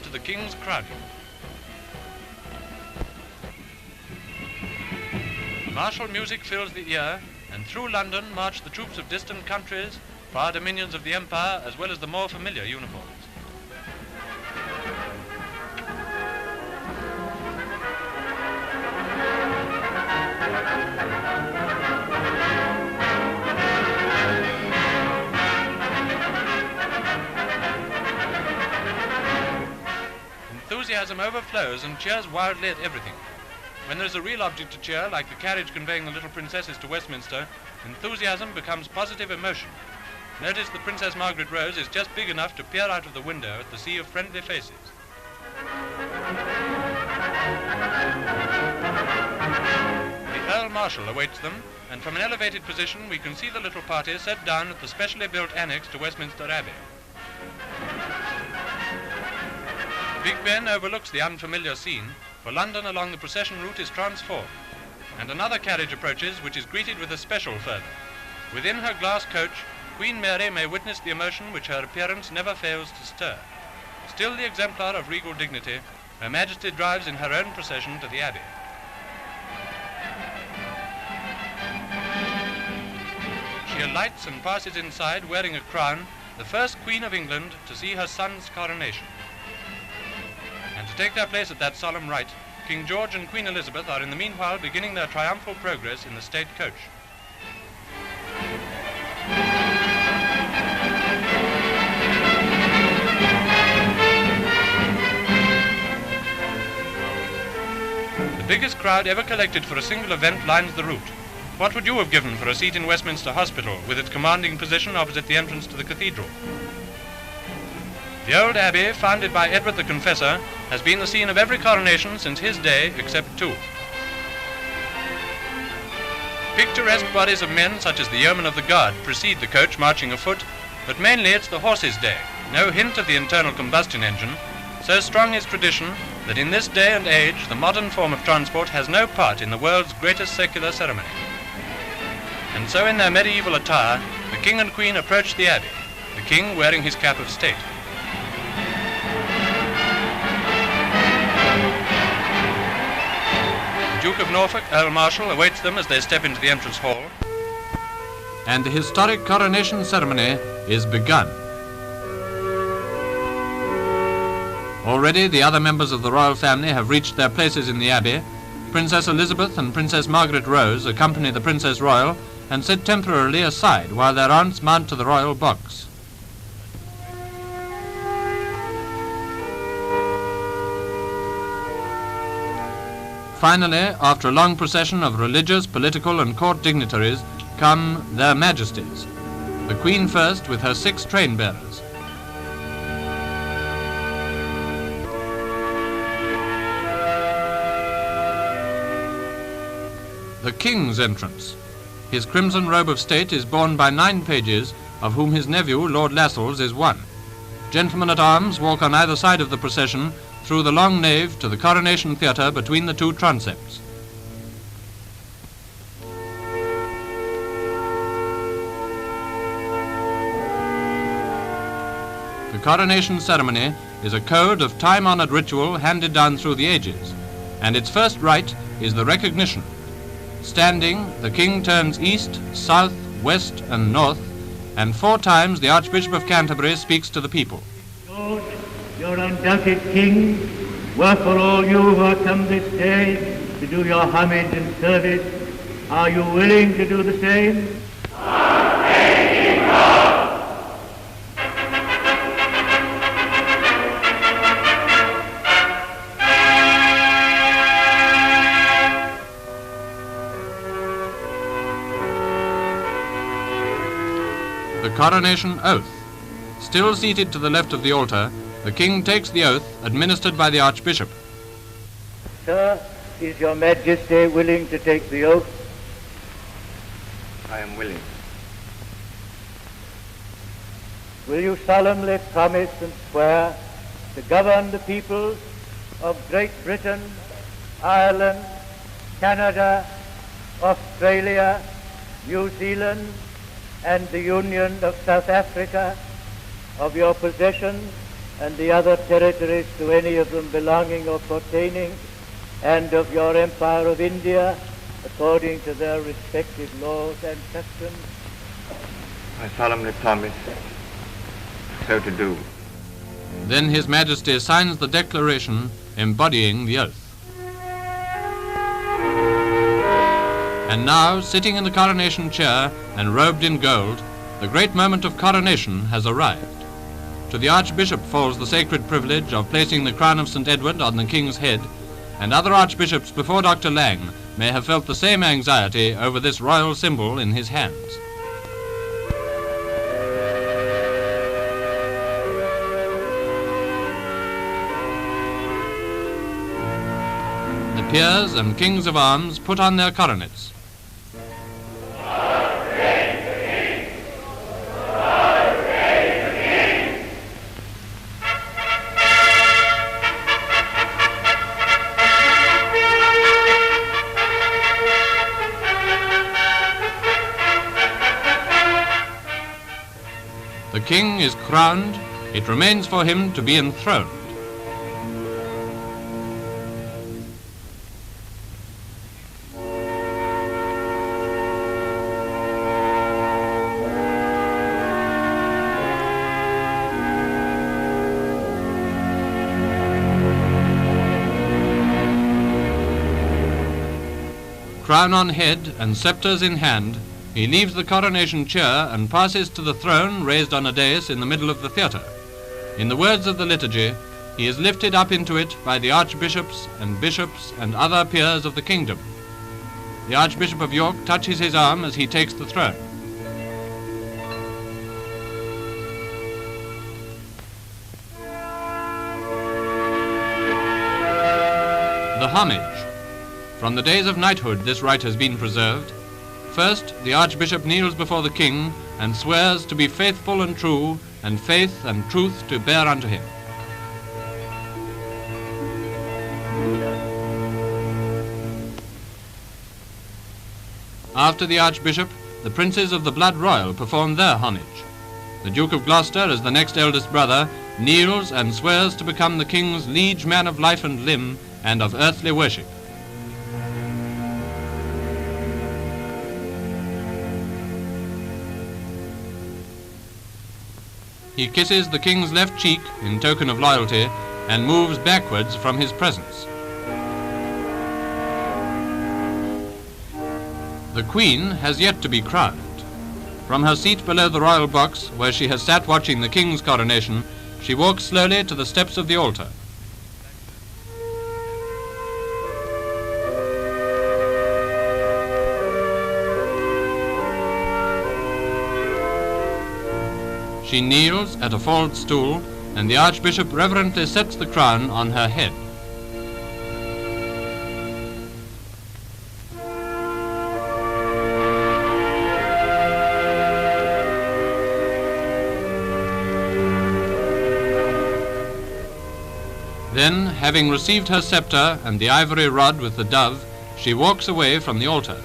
to the King's crowning. Martial music fills the ear, and through London march the troops of distant countries, far dominions of the Empire, as well as the more familiar uniforms. Enthusiasm overflows and cheers wildly at everything. When there is a real object to cheer, like the carriage conveying the little princesses to Westminster, enthusiasm becomes positive emotion. Notice the Princess Margaret Rose is just big enough to peer out of the window at the sea of friendly faces. The Earl Marshal awaits them, and from an elevated position we can see the little party set down at the specially built annex to Westminster Abbey. Big Ben overlooks the unfamiliar scene, for London along the procession route is transformed, and another carriage approaches which is greeted with a special fervour. Within her glass coach, Queen Mary may witness the emotion which her appearance never fails to stir. Still the exemplar of regal dignity, Her Majesty drives in her own procession to the Abbey. She alights and passes inside wearing a crown, the first Queen of England to see her son's coronation. And to take their place at that solemn rite, King George and Queen Elizabeth are in the meanwhile beginning their triumphal progress in the state coach. The biggest crowd ever collected for a single event lines the route. What would you have given for a seat in Westminster Hospital with its commanding position opposite the entrance to the cathedral? The old abbey, founded by Edward the Confessor, has been the scene of every coronation since his day except two. Picturesque bodies of men such as the Yeoman of the Guard precede the coach marching afoot, but mainly it's the horse's day, no hint of the internal combustion engine. So strong is tradition that in this day and age the modern form of transport has no part in the world's greatest secular ceremony. And so in their medieval attire, the King and Queen approach the Abbey, the King wearing his cap of state. The Duke of Norfolk, Earl Marshal, awaits them as they step into the entrance hall. And the historic coronation ceremony is begun. Already the other members of the royal family have reached their places in the Abbey. Princess Elizabeth and Princess Margaret Rose accompany the Princess Royal and sit temporarily aside while their aunts mount to the royal box. Finally, after a long procession of religious, political and court dignitaries, come their Majesties. The Queen first with her 6 train bearers. The King's entrance. His crimson robe of state is borne by 9 pages, of whom his nephew, Lord Lascelles, is one. Gentlemen-at-arms walk on either side of the procession through the long nave to the Coronation Theatre between the 2 transepts. The coronation ceremony is a code of time-honored ritual handed down through the ages, and its first rite is the recognition. Standing, the King turns east, south, west, and north, and 4 times the Archbishop of Canterbury speaks to the people. Lord, your undoubted King, wherefore all you who are come this day to do your homage and service, are you willing to do the same? The Coronation Oath. Still seated to the left of the altar, the King takes the oath administered by the Archbishop. Sir, is your Majesty willing to take the oath? I am willing. Will you solemnly promise and swear to govern the peoples of Great Britain, Ireland, Canada, Australia, New Zealand, and the Union of South Africa, of your possessions and the other territories to any of them belonging or pertaining, and of your Empire of India, according to their respective laws and customs. I solemnly promise so to do. Then His Majesty signs the declaration embodying the oath. And now, sitting in the coronation chair and robed in gold, the great moment of coronation has arrived. To the Archbishop falls the sacred privilege of placing the crown of St. Edward on the King's head, and other archbishops before Dr. Lang may have felt the same anxiety over this royal symbol in his hands. The peers and kings of arms put on their coronets. The king is crowned, it remains for him to be enthroned. Crown on head and scepters in hand, he leaves the coronation chair and passes to the throne raised on a dais in the middle of the theatre. In the words of the liturgy, he is lifted up into it by the archbishops and bishops and other peers of the kingdom. The Archbishop of York touches his arm as he takes the throne. The homage. From the days of knighthood this rite has been preserved. First, the Archbishop kneels before the king and swears to be faithful and true, and faith and truth to bear unto him. After the Archbishop, the princes of the blood royal perform their homage. The Duke of Gloucester, as the next eldest brother, kneels and swears to become the king's liege man of life and limb and of earthly worship. He kisses the king's left cheek in token of loyalty and moves backwards from his presence. The Queen has yet to be crowned. From her seat below the royal box, where she has sat watching the king's coronation, she walks slowly to the steps of the altar. She kneels at a falled stool, and the Archbishop reverently sets the crown on her head. Then, having received her scepter and the ivory rod with the dove, she walks away from the altar.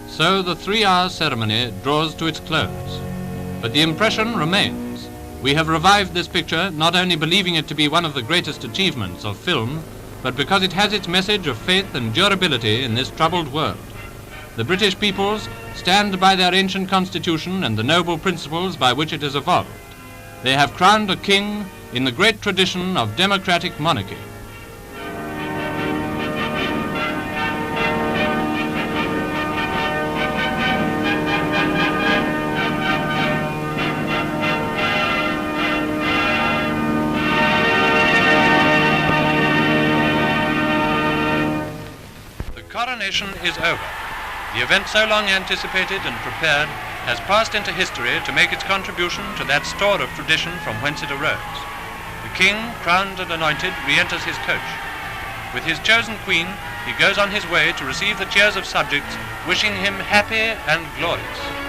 So the 3-hour ceremony draws to its close. But the impression remains. We have revived this picture, not only believing it to be one of the greatest achievements of film, but because it has its message of faith and durability in this troubled world. The British peoples stand by their ancient constitution and the noble principles by which it has evolved. They have crowned a king in the great tradition of democratic monarchy. Coronation is over. The event so long anticipated and prepared has passed into history to make its contribution to that store of tradition from whence it arose. The king, crowned and anointed, re-enters his coach. With his chosen queen, he goes on his way to receive the cheers of subjects, wishing him happy and glorious.